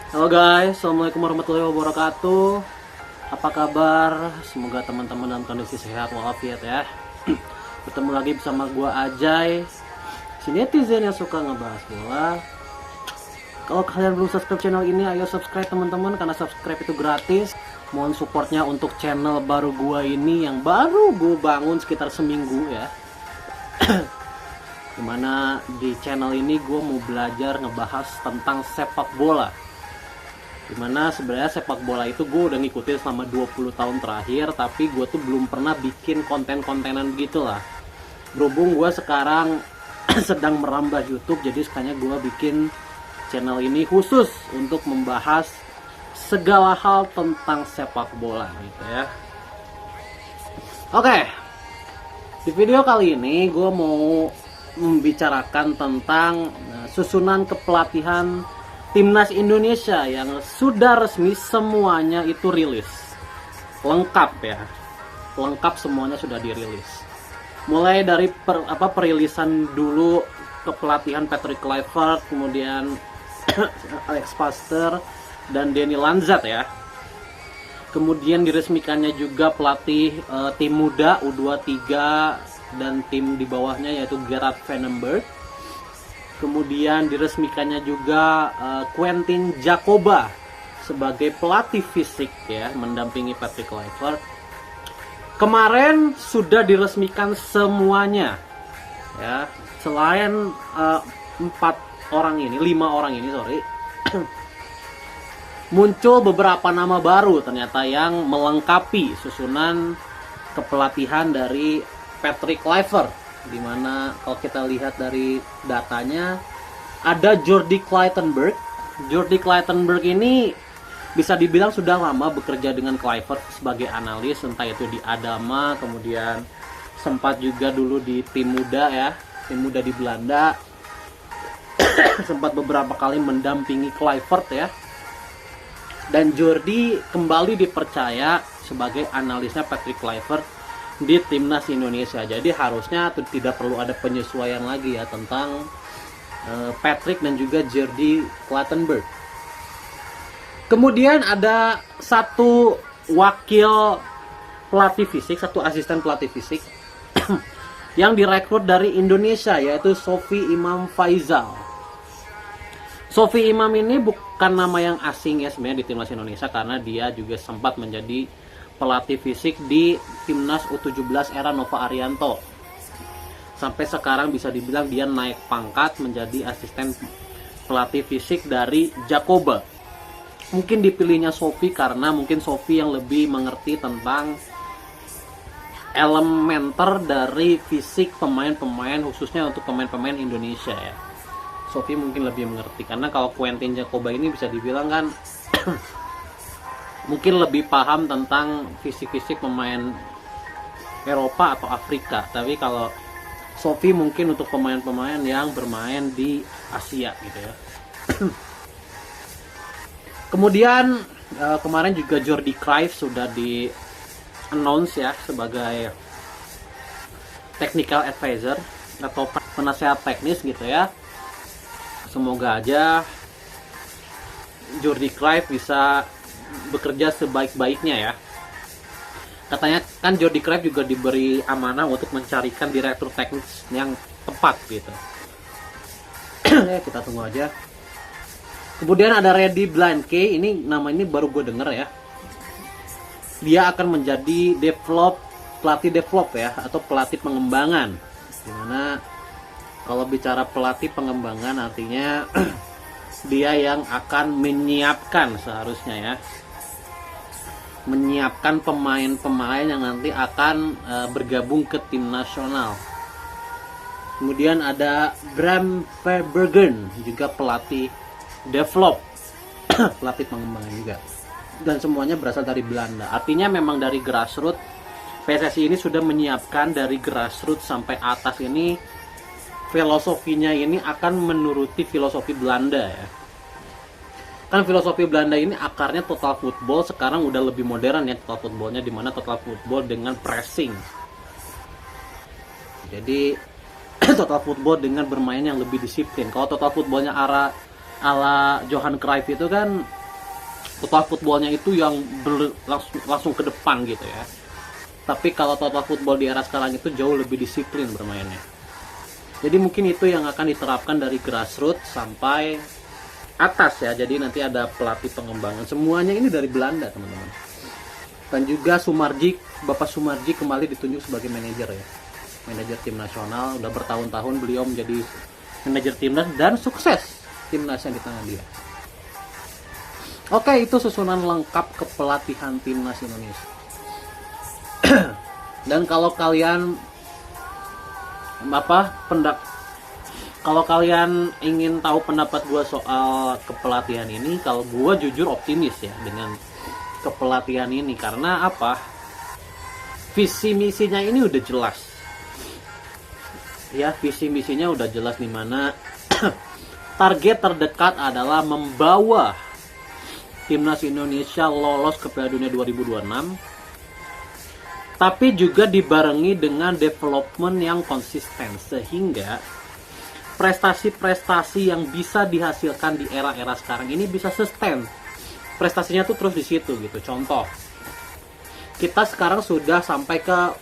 Halo guys, assalamualaikum warahmatullahi wabarakatuh. Apa kabar? Semoga teman-teman dalam kondisi sehat walafiat ya. Bertemu lagi bersama gua Ajay, si netizen yang suka ngebahas bola. Kalau kalian belum subscribe channel ini, ayo subscribe teman-teman, karena subscribe itu gratis. Mohon supportnya untuk channel baru gua ini yang baru gua bangun sekitar seminggu ya. Dimana di channel ini gue mau belajar ngebahas tentang sepak bola. Dimana sebenarnya sepak bola itu gue udah ngikutin selama 20 tahun terakhir, tapi gue tuh belum pernah bikin konten-kontenan begitu lah. Berhubung gue sekarang sedang merambah YouTube, jadi sekalinya gue bikin channel ini khusus untuk membahas segala hal tentang sepak bola gitu ya. Oke, di video kali ini gue mau membicarakan tentang susunan kepelatihan timnas Indonesia yang sudah resmi, semuanya itu rilis lengkap ya, lengkap semuanya sudah dirilis. Mulai dari perilisan dulu kepelatihan Patrick Kluivert, kemudian Alex Pastoor dan Denny Lanzat ya. Kemudian diresmikannya juga pelatih tim muda U23 dan tim di bawahnya yaitu Gerard Vandenberg. Kemudian diresmikannya juga Quentin Jacoba sebagai pelatih fisik ya, mendampingi Patrick Kluivert. Kemarin sudah diresmikan semuanya ya, selain 5 orang ini sorry. Muncul beberapa nama baru ternyata yang melengkapi susunan kepelatihan dari Patrick Kluivert, dimana kalau kita lihat dari datanya ada Jordi Claytenburg. Jordi Claytenburg ini bisa dibilang sudah lama bekerja dengan Kluivert sebagai analis, entah itu di Adama, kemudian sempat juga dulu di tim muda ya, tim muda di Belanda. Sempat beberapa kali mendampingi Kluivert ya. Dan Jordi kembali dipercaya sebagai analisnya Patrick Kluivert di timnas Indonesia. Jadi harusnya tidak perlu ada penyesuaian lagi ya tentang Patrick dan juga Jordi Claytenburg. Kemudian ada satu wakil pelatih fisik, satu asisten pelatih fisik yang direkrut dari Indonesia, yaitu Sofi Imam Faizal. Sofi Imam ini bukan nama yang asing ya sebenarnya di timnas Indonesia, karena dia juga sempat menjadi pelatih fisik di timnas U17 era Nova Arianto. Sampai sekarang bisa dibilang dia naik pangkat menjadi asisten pelatih fisik dari Jacoba. Mungkin dipilihnya Sofi karena mungkin Sofi yang lebih mengerti tentang elementer dari fisik pemain-pemain, khususnya untuk pemain-pemain Indonesia ya. Sofi mungkin lebih mengerti, karena kalau Quentin Jacoba ini bisa dibilang kan mungkin lebih paham tentang fisik-fisik pemain Eropa atau Afrika. Tapi kalau Sofi mungkin untuk pemain-pemain yang bermain di Asia gitu ya. Kemudian kemarin juga Jordi Cruyff sudah di announce ya sebagai technical advisor atau penasehat teknis gitu ya. Semoga aja Jordi Cruyff bisa bekerja sebaik-baiknya ya. Katanya kan Jordi Cruyff juga diberi amanah untuk mencarikan direktur teknis yang tepat gitu. Ya, kita tunggu aja. Kemudian ada Reddy Blanke, ini nama ini baru gue denger ya. Dia akan menjadi pelatih develop ya, atau pelatih pengembangan. Dimana kalau bicara pelatih pengembangan artinya dia yang akan menyiapkan, seharusnya ya, menyiapkan pemain-pemain yang nanti akan bergabung ke tim nasional. Kemudian ada Bram Verbruggen, juga pelatih develop, pelatih pengembangan juga. Dan semuanya berasal dari Belanda. Artinya memang dari grassroots, PSSI ini sudah menyiapkan dari grassroots sampai atas ini. Filosofinya ini akan menuruti filosofi Belanda ya. Kan filosofi Belanda ini akarnya total football, sekarang udah lebih modern ya total footballnya, dimana total football dengan pressing. Jadi total football dengan bermain yang lebih disiplin. Kalau total footballnya ala Johan Cruyff itu kan total footballnya itu yang langsung ke depan gitu ya. Tapi kalau total football di era sekarang itu jauh lebih disiplin bermainnya. Jadi mungkin itu yang akan diterapkan dari grassroots sampai atas ya. Jadi nanti ada pelatih pengembangan. Semuanya ini dari Belanda teman-teman. Dan juga Bapak Sumarji kembali ditunjuk sebagai manajer ya. Manajer tim nasional. Udah bertahun-tahun beliau menjadi manajer timnas dan sukses timnas yang di tangan dia. Oke, itu susunan lengkap kepelatihan timnas Indonesia. Dan kalau kalian kalau kalian ingin tahu pendapat gue soal kepelatihan ini, kalau gue jujur optimis ya dengan kepelatihan ini. Karena apa? Visi misinya ini udah jelas ya, visi misinya udah jelas, dimana target terdekat adalah membawa timnas Indonesia lolos ke Piala Dunia 2026, tapi juga dibarengi dengan development yang konsisten, sehingga prestasi-prestasi yang bisa dihasilkan di era-era sekarang ini bisa sustain. Prestasinya tuh terus di situ gitu. Contoh, kita sekarang sudah sampai ke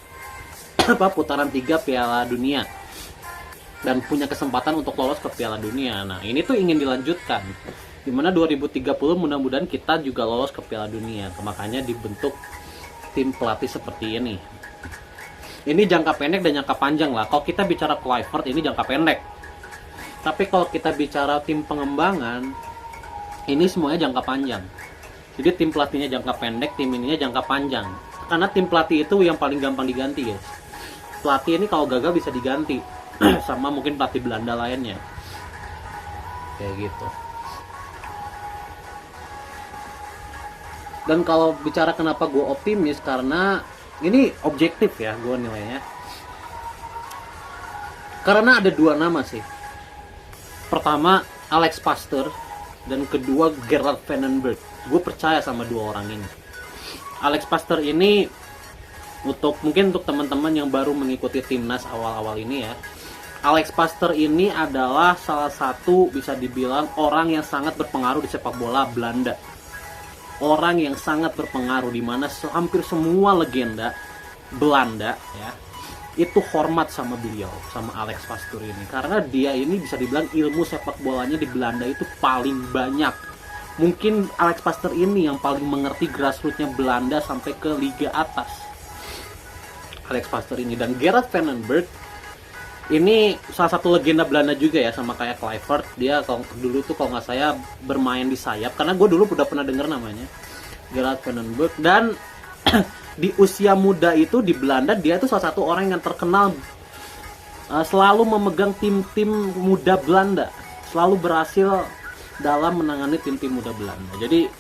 putaran 3 Piala Dunia dan punya kesempatan untuk lolos ke Piala Dunia. Nah, ini tuh ingin dilanjutkan. Dimana 2030 mudah-mudahan kita juga lolos ke Piala Dunia. Makanya dibentuk tim pelatih seperti ini. Ini jangka pendek dan jangka panjang lah. Kalau kita bicara Kluivert ini jangka pendek. Tapi kalau kita bicara tim pengembangan, ini semuanya jangka panjang. Jadi tim pelatihnya jangka pendek, tim ininya jangka panjang. Karena tim pelatih itu yang paling gampang diganti, guys. Pelatih ini kalau gagal bisa diganti sama mungkin pelatih Belanda lainnya. Kayak gitu. Dan kalau bicara kenapa gue optimis, karena ini objektif ya gue nilainya. Karena ada 2 nama sih. Pertama Alex Pastoor dan kedua Gerard Vandenberg. Gue percaya sama 2 orang ini. Alex Pastoor ini mungkin untuk teman-teman yang baru mengikuti timnas awal-awal ini ya. Alex Pastoor ini adalah salah satu bisa dibilang orang yang sangat berpengaruh di sepak bola Belanda. Orang yang sangat berpengaruh, di mana hampir semua legenda Belanda ya itu hormat sama beliau, sama Alex Pastoor ini, karena dia ini bisa dibilang ilmu sepak bolanya di Belanda itu paling banyak. Mungkin Alex Pastoor ini yang paling mengerti grassrootsnya Belanda sampai ke liga atas. Alex Pastoor ini. Dan Gerard Vandenberg ini salah satu legenda Belanda juga ya, sama kayak Kluivert. Dia dulu tuh kalau nggak saya bermain di sayap, karena gue dulu udah pernah denger namanya Gerard Vandenberg. Dan di usia muda itu di Belanda dia tuh salah satu orang yang terkenal selalu memegang tim-tim muda Belanda, selalu berhasil dalam menangani tim-tim muda Belanda. Jadi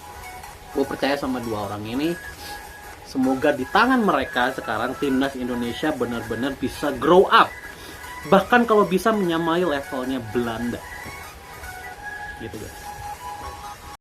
gue percaya sama 2 orang ini. Semoga di tangan mereka sekarang timnas Indonesia benar-benar bisa grow up, bahkan kalau bisa menyamai levelnya Belanda gitu guys.